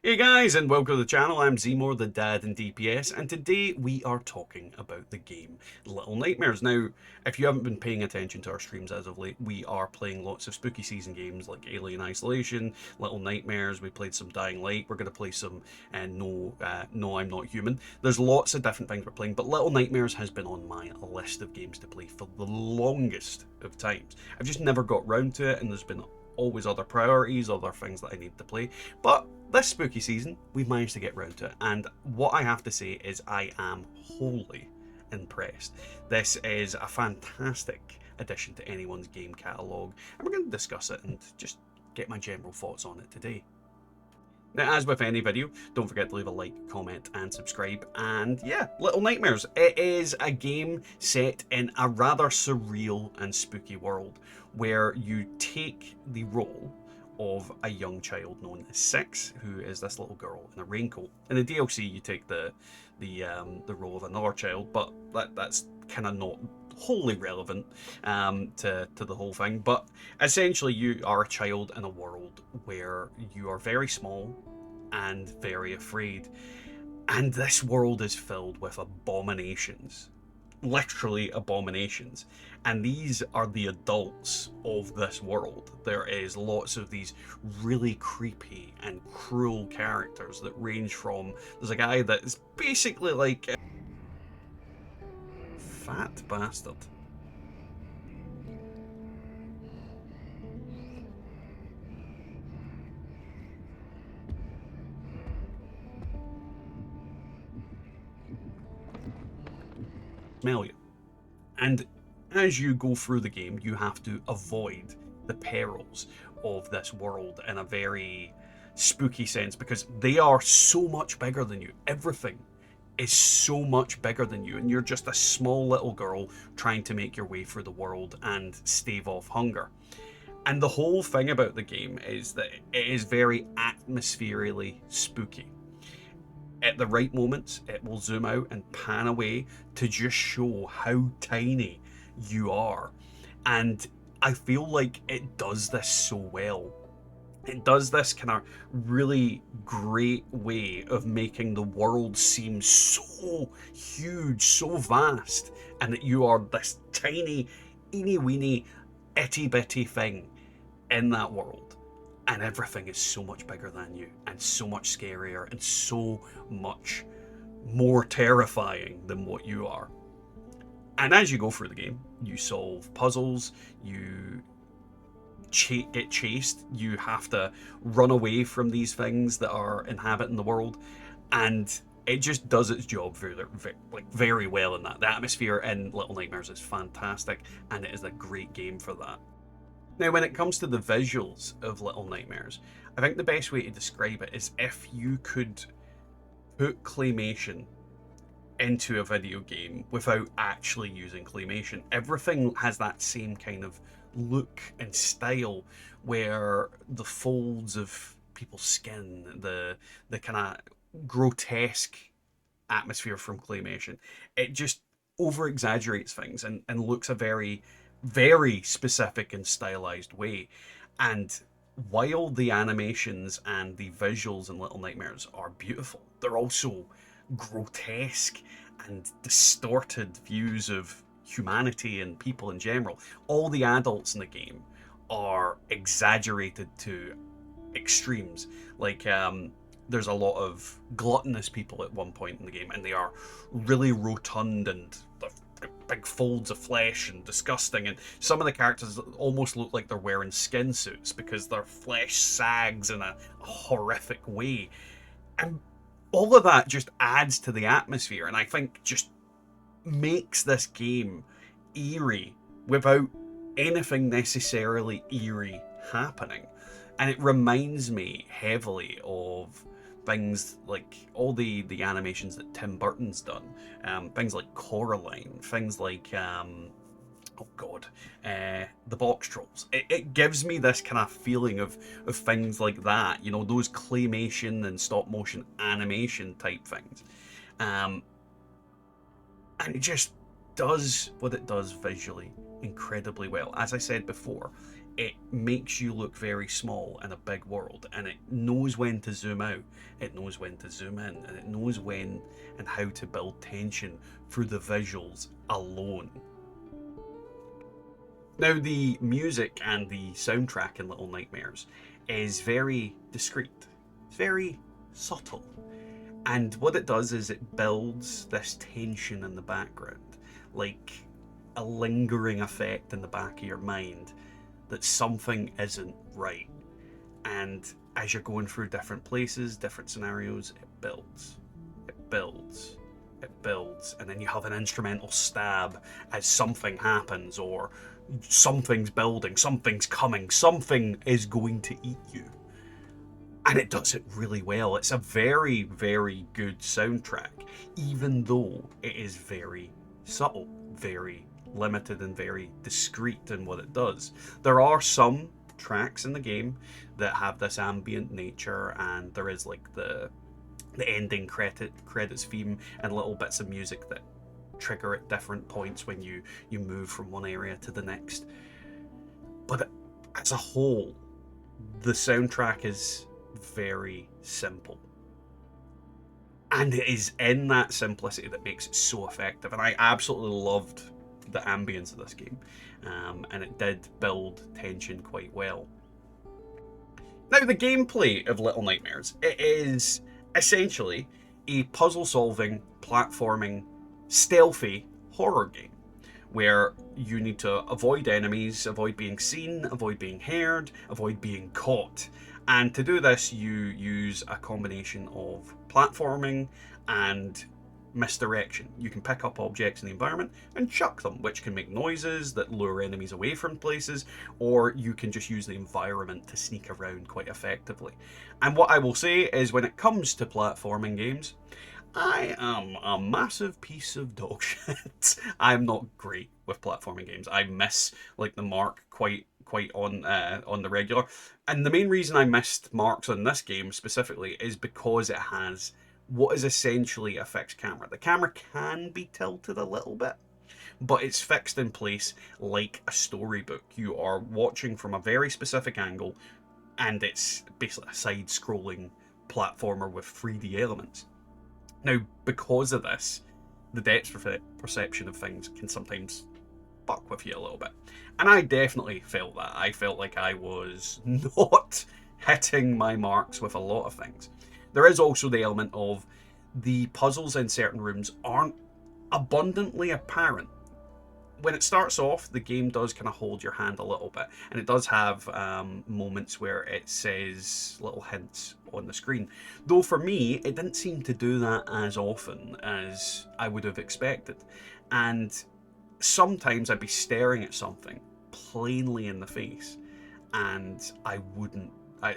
Hey guys, and welcome to the channel. I'm Zmore, the dad in DPS, and today we are talking about the game Little Nightmares. Now, if you haven't been paying attention to our streams as of late, we are playing lots of spooky season games like Alien Isolation, Little Nightmares. We played some Dying Light. We're going to play some No, I'm Not Human. There's lots of different things we're playing, but Little Nightmares has been on my list of games to play for the longest of times. I've just never got round to it, and there's been always other priorities, other things that I need to play. But this spooky season, we've managed to get round to it, and what I have to say is I am wholly impressed. This is a fantastic addition to anyone's game catalogue, and we're going to discuss it and just get my general thoughts on it today. Now, as with any video, don't forget to leave a like, comment, and subscribe. And yeah, Little Nightmares. It is a game set in a rather surreal and spooky world where you take the role of a young child known as Six, who is this little girl in a raincoat. In the DLC, you take the role of another child, but that's kind of not wholly relevant to the whole thing. But essentially, you are a child in a world where you are very small and very afraid, and this world is filled with abominations, literally abominations, and these are the adults of this world. There is lots of these really creepy and cruel characters that range from, there's a guy that is basically like a fat bastard. Smell you. And as you go through the game, you have to avoid the perils of this world in a very spooky sense, because they are so much bigger than you. Everything is so much bigger than you, and you're just a small little girl trying to make your way through the world and stave off hunger. And the whole thing about the game is that it is very atmospherically spooky. At the right moments, it will zoom out and pan away to just show how tiny you are. And I feel like it does this so well. It does this kind of really great way of making the world seem so huge, so vast, and that you are this tiny, eeny weeny, itty bitty thing in that world. And everything is so much bigger than you, and so much scarier, and so much more terrifying than what you are. And as you go through the game, you solve puzzles, you get chased, you have to run away from these things that are inhabiting the world, and it just does its job very well in that. The atmosphere in Little Nightmares is fantastic, and it is a great game for that. Now, when it comes to the visuals of Little Nightmares, I think the best way to describe it is if you could put claymation into a video game without actually using claymation. Everything has that same kind of look and style, where the folds of people's skin, the kind of grotesque atmosphere from claymation, it just over exaggerates things and looks a very specific and stylized way. And while the animations and the visuals in Little Nightmares are beautiful, they're also grotesque and distorted views of humanity and people in general. All the adults in the game are exaggerated to extremes. Like, there's a lot of gluttonous people at one point in the game, and they are really rotund and big folds of flesh and disgusting, and some of the characters almost look like they're wearing skin suits because their flesh sags in a horrific way. And all of that just adds to the atmosphere, and I think just makes this game eerie without anything necessarily eerie happening. And it reminds me heavily of things like all the animations that Tim Burton's done, things like Coraline, things like oh god, the Box Trolls. It gives me this kind of feeling of things like that, you know, those claymation and stop motion animation type things, and it just does what it does visually incredibly well. As I said before, it makes you look very small in a big world, and it knows when to zoom out, it knows when to zoom in, and it knows when and how to build tension through the visuals alone. Now, the music and the soundtrack in Little Nightmares is very discreet, it's very subtle. And what it does is it builds this tension in the background, like a lingering effect in the back of your mind that something isn't right. And as you're going through different places, different scenarios, it builds, it builds, it builds, and then you have an instrumental stab as something happens, or something's building, something's coming, something is going to eat you. And it does it really well. It's a very, very good soundtrack, even though it is very subtle, very limited, and very discreet in what it does. There are some tracks in the game that have this ambient nature, and there is like the ending credits theme and little bits of music that trigger at different points when you move from one area to the next. But as a whole, the soundtrack is very simple, and it is in that simplicity that makes it so effective. And I absolutely loved the ambience of this game, and it did build tension quite well. Now, the gameplay of Little Nightmares, it is essentially a puzzle-solving, platforming, stealthy horror game where you need to avoid enemies, avoid being seen, avoid being heard, avoid being caught. And to do this, you use a combination of platforming and misdirection. You can pick up objects in the environment and chuck them, which can make noises that lure enemies away from places, or you can just use the environment to sneak around quite effectively. And what I will say is, when it comes to platforming games, I am a massive piece of dog shit. I'm not great with platforming games. I miss like the mark quite on the regular. And the main reason I missed marks on this game specifically is because it has what is essentially a fixed camera. The camera can be tilted a little bit, but it's fixed in place like a storybook. You are watching from a very specific angle, and it's basically a side-scrolling platformer with 3D elements. Now, because of this, the depth perception of things can sometimes fuck with you a little bit. And I definitely felt that. I felt like I was not hitting my marks with a lot of things. There is also the element of the puzzles in certain rooms aren't abundantly apparent. When it starts off, the game does kind of hold your hand a little bit, and it does have moments where it says little hints on the screen. Though for me, it didn't seem to do that as often as I would have expected. And sometimes I'd be staring at something plainly in the face, and I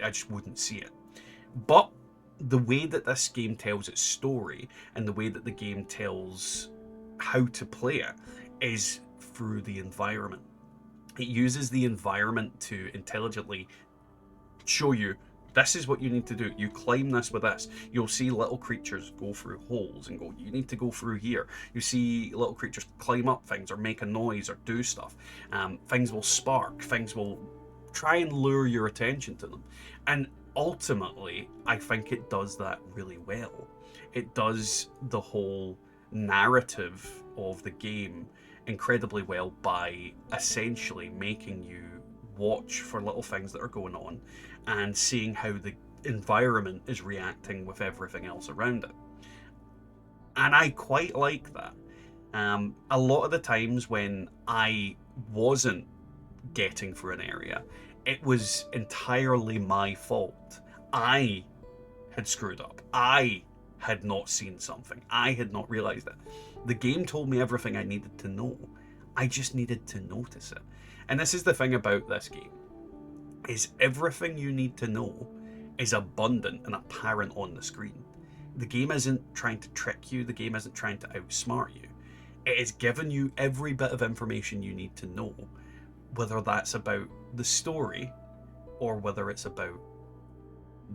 just wouldn't see it. But the way that this game tells its story, and the way that the game tells how to play it, is through the environment. It uses the environment to intelligently show you, this is what you need to do. You climb this with this. You'll see little creatures go through holes and go, you need to go through here. You see little creatures climb up things or make a noise or do stuff. Things will spark. Things will try and lure your attention to them. And ultimately, I think it does that really well. It does the whole narrative of the game incredibly well by essentially making you watch for little things that are going on and seeing how the environment is reacting with everything else around it. And I quite like that. A lot of the times when I wasn't getting through an area, it was entirely my fault. I had screwed up. I had not seen something. I had not realized it. The game told me everything I needed to know. I just needed to notice it. And this is the thing about this game, is everything you need to know is abundant and apparent on the screen. The game isn't trying to trick you. The game isn't trying to outsmart you. It is giving you every bit of information you need to know, whether that's about the story or whether it's about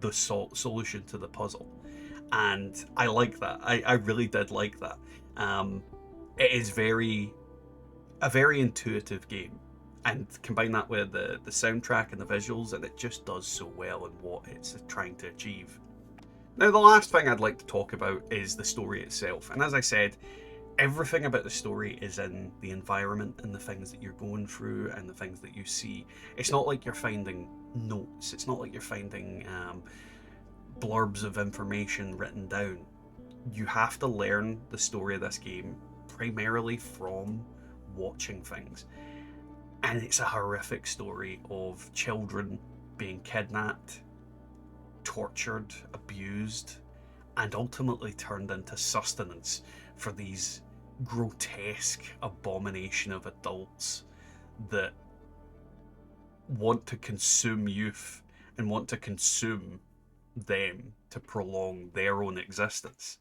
the solution to the puzzle. And I like that. I really did like that. It is a very intuitive game. and combine that with the soundtrack and the visuals, and it just does so well in what it's trying to achieve. Now, the last thing I'd like to talk about is the story itself. And as I said, everything about the story is in the environment and the things that you're going through and the things that you see. It's not like you're finding notes. It's not like you're finding blurbs of information written down. You have to learn the story of this game primarily from watching things. And it's a horrific story of children being kidnapped, tortured, abused, and ultimately turned into sustenance for these grotesque abomination of adults that want to consume youth and want to consume them to prolong their own existence.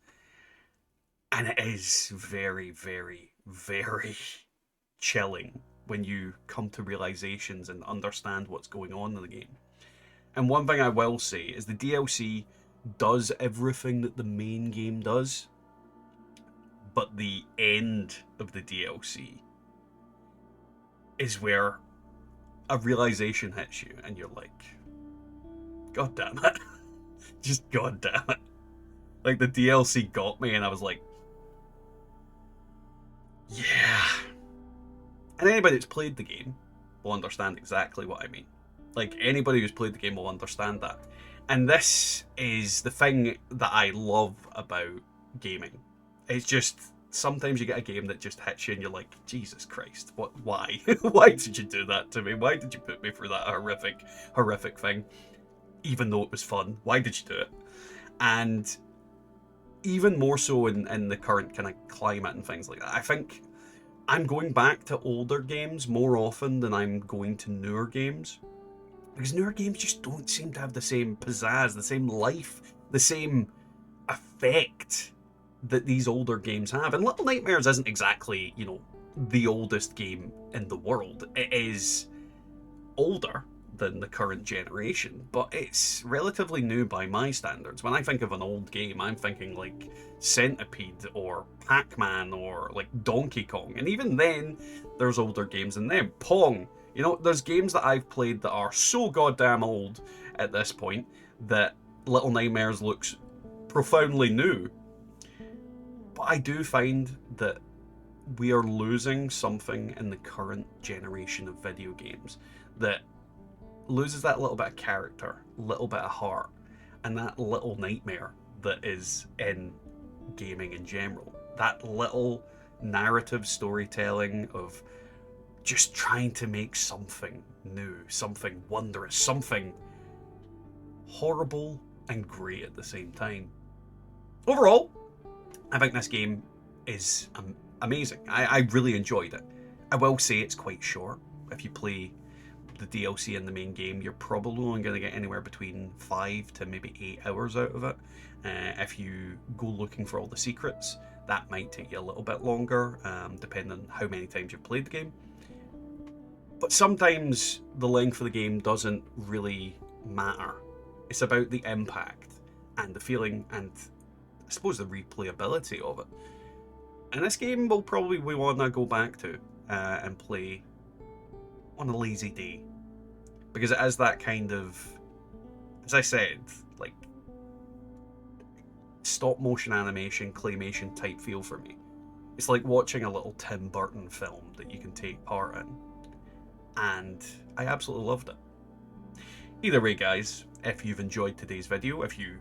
And it is very, very, very chilling when you come to realizations and understand what's going on in the game. And one thing I will say is the DLC does everything that the main game does, but the end of the DLC is where a realization hits you and you're like, God damn it. Just god damn it. Like, the DLC got me and I was like, yeah. And anybody that's played the game will understand exactly what I mean. Like, anybody who's played the game will understand that. And this is the thing that I love about gaming. It's just, sometimes you get a game that just hits you and you're like, Jesus Christ, why? Why did you do that to me? Why did you put me through that horrific thing? Even though it was fun, why did you do it? And even more so in the current kind of climate and things like that. I think I'm going back to older games more often than I'm going to newer games. Because newer games just don't seem to have the same pizzazz, the same life, the same effect that these older games have. And Little Nightmares isn't exactly, the oldest game in the world. It is older than the current generation, but it's relatively new by my standards. When I think of an old game, I'm thinking like Centipede or Pac-Man or like Donkey Kong. And even then, there's older games in them. Pong. There's games that I've played that are so goddamn old at this point that Little Nightmares looks profoundly new. But I do find that we are losing something in the current generation of video games that loses that little bit of character, little bit of heart, and that little nightmare that is in gaming in general. That little narrative storytelling of just trying to make something new, something wondrous, something horrible and great at the same time. Overall, I think this game is amazing. I really enjoyed it. I will say it's quite short. If you play the DLC in the main game, you're probably only going to get anywhere between 5 to maybe 8 hours out of it. If you go looking for all the secrets, that might take you a little bit longer, depending on how many times you've played the game. But sometimes the length of the game doesn't really matter. It's about the impact and the feeling and, I suppose, the replayability of it. And this game will probably we want to go back to and play on a lazy day, because it is that kind of, as I said, like stop motion animation, claymation type feel for me. It's like watching a little Tim Burton film that you can take part in, and I absolutely loved it. Either way, guys, if you've enjoyed today's video, if you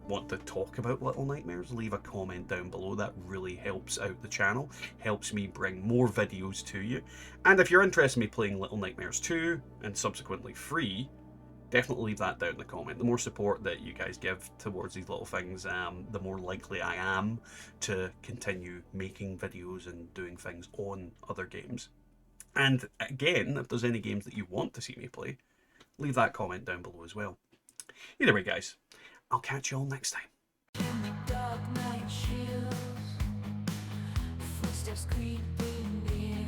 want to talk about Little Nightmares, leave a comment down below. That really helps out the channel, helps me bring more videos to you. And if you're interested in me playing Little Nightmares 2 and subsequently 3, definitely leave that down in the comment. The more support that you guys give towards these little things, the more likely I am to continue making videos and doing things on other games. And again, if there's any games that you want to see me play, leave that comment down below as well. Either way, guys, I'll catch you all next time. In the dark night chills, footsteps creeping near,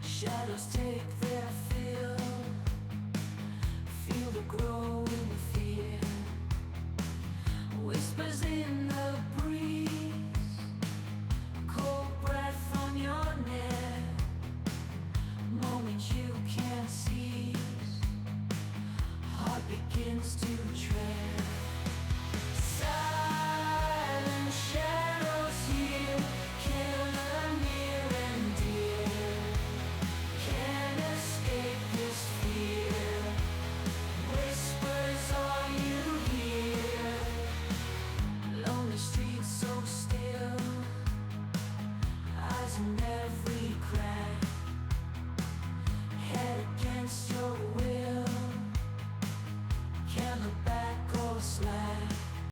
shadows take their fill, feel the growing fear, whispers in